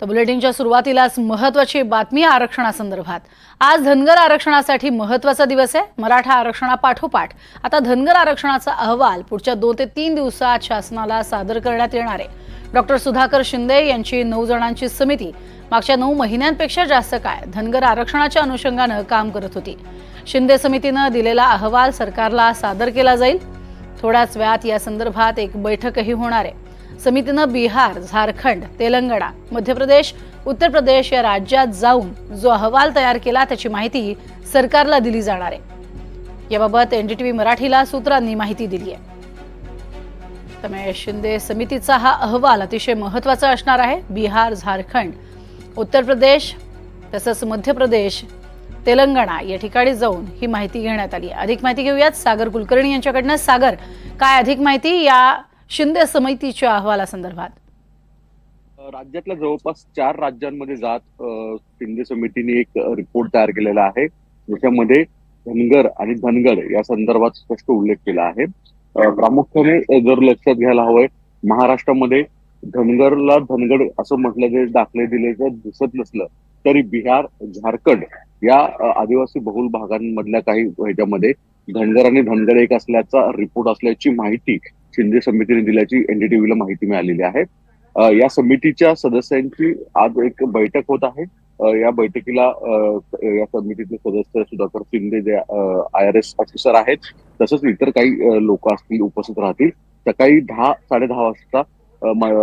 तर बुलेटिनच्या सुरुवातीलाच महत्त्वाची बातमी आरक्षणासंदर्भात। आज धनगर आरक्षणासाठी महत्त्वाचा दिवस आहे। मराठा आरक्षणापाठोपाठ आता धनगर आरक्षणाचा अहवाल पुढच्या 2 ते 3 दिवसात शासनाला सादर करण्यात येणार आहे। डॉक्टर सुधाकर शिंदे यांची 9 जणांची समिती मागच्या 9 महिन्यांपेक्षा जास्त काळ धनगर आरक्षणाच्या अनुषंगाने काम करत होती। शिंदे समितीने दिलेला अहवाल सरकारला सादर केला जाईल। थोड्याच वेळात या संदर्भात एक बैठकही होणार आहे। समितीने बिहार, झारखंड, तेलंगणा, मध्य प्रदेश, उत्तर प्रदेश या राज्यात जाऊन जो अहवाल तयार केला त्याची माहिती सरकारला दिली जाणार आहे। याबाबत एनडीटीव्ही मराठीला सूत्रांनी माहिती दिली आहे। त्यामुळे शिंदे समितीचा हा अहवाल अतिशय महत्त्वाचा असणार आहे। बिहार, झारखंड, उत्तर प्रदेश तसंच मध्य प्रदेश, तेलंगणा या ठिकाणी जाऊन ही माहिती घेण्यात आली आहे। अधिक माहिती घेऊयात सागर कुलकर्णी यांच्याकडनं। सागर, काय अधिक माहिती या शिंदे समितीच्या अहवालासंदर्भात? राज्यातल्या जवळपास 4 राज्यांमध्ये जात शिंदे समितीने एक रिपोर्ट तयार केलेला आहे, ज्याच्यामध्ये धनगर आणि धनगड या संदर्भात स्पष्ट उल्लेख केला आहे। प्रामुख्याने जर लक्षात घ्यायला हवंय, महाराष्ट्रामध्ये धनगरला धनगड असं म्हटलं जे दाखले दिले जर दिसत नसलं तरी बिहार, झारखंड या आदिवासी बहुल भागांमधल्या काही ह्याच्यामध्ये धनगर आणि धनगड एक असल्याचा रिपोर्ट असल्याची माहिती शिंदे समितीने दिल्याची एनडीटीव्हीला माहिती मिळालेली आहे। या समितीच्या सदस्यांची आज एक बैठक होत आहे। या बैठकीला या समितीचे सदस्य सुधाकर शिंदे जे IRS ऑफिसर आहेत, तसंच इतर काही लोक असतील उपस्थित राहतील। सकाळी 10-10:30 वाजता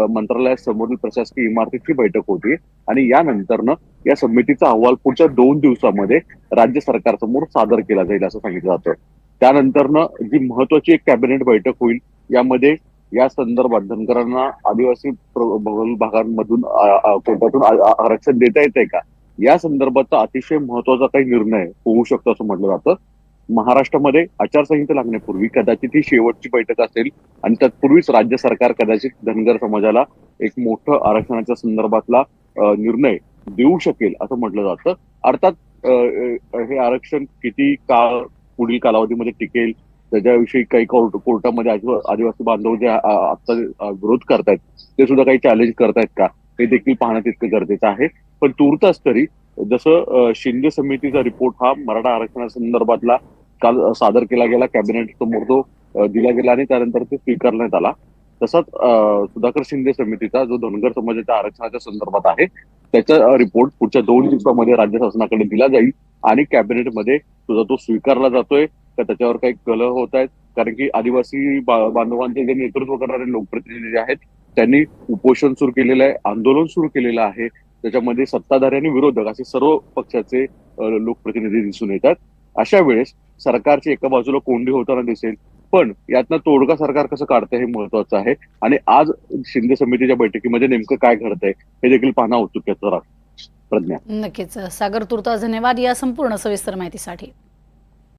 मंत्रालयासमोरील प्रशासकीय इमारतीची बैठक होती आणि यानंतरनं या समितीचा अहवाल पुढच्या 2 दिवसामध्ये राज्य सरकारसमोर सादर केला जाईल असं सांगितलं जातं। त्यानंतरनं जी महत्वाची एक कॅबिनेट बैठक होईल, यामध्ये या संदर्भात धनगरांना आदिवासी बहुल भागांमधून कोर्टातून आरक्षण देता येते का, या संदर्भाचा अतिशय महत्वाचा काही निर्णय होऊ शकतो असं म्हटलं जातं। महाराष्ट्रामध्ये आचारसंहिता लागण्यापूर्वी कदाचित ही शेवटची बैठक असेल आणि तत्पूर्वीच राज्य सरकार कदाचित धनगर समाजाला एक मोठं आरक्षणाच्या संदर्भातला निर्णय देऊ शकेल असं म्हटलं जातं। अर्थात हे आरक्षण किती काळ पुढील कालावधीमध्ये टिकेल त्याच्याविषयी काही कोर्टामध्ये आदिवासी बांधव जे आता विरोध करतायत ते सुद्धा काही चॅलेंज करतायत का, हे देखील पाहणं तितकं गरजेचं आहे। पण तूर्तास तरी जसं शिंदे समितीचा रिपोर्ट हा मराठा आरक्षणासंदर्भातला काल सादर केला गेला, कॅबिनेट समोर तो दिला गेला आणि त्यानंतर ते स्वीकारण्यात आला, तसंच सुधाकर शिंदे समितीचा जो धनगर समाजाच्या आरक्षणाच्या संदर्भात आहे त्याचा रिपोर्ट पुढच्या 2 दिवसामध्ये राज्य शासनाकडे दिला जाईल आणि कॅबिनेटमध्ये सुद्धा तो स्वीकारला जातोय का त्याच्यावर काही कलह होत आहेत। कारण की आदिवासी बांधवांचे जे नेतृत्व करणारे लोकप्रतिनिधी आहेत त्यांनी उपोषण सुरू केलेलं आहे, आंदोलन सुरू केलेलं आहे। त्याच्यामध्ये सत्ताधारी आणि विरोधक असे सर्व पक्षाचे लोकप्रतिनिधी दिसून येतात। अशा वेळेस सरकारची एका बाजूला कोंडी होताना दिसेल, पण यातनं तोडगा सरकार कसं काढतंय हे महत्वाचं आहे आणि आज शिंदे समितीच्या बैठकीमध्ये नेमकं काय घडतंय हे देखील पाहणं औत्सुक्याचं राहतं। प्रज्ञा, नक्कीच सागर, तुर्तास धन्यवाद या संपूर्ण सविस्तर माहितीसाठी।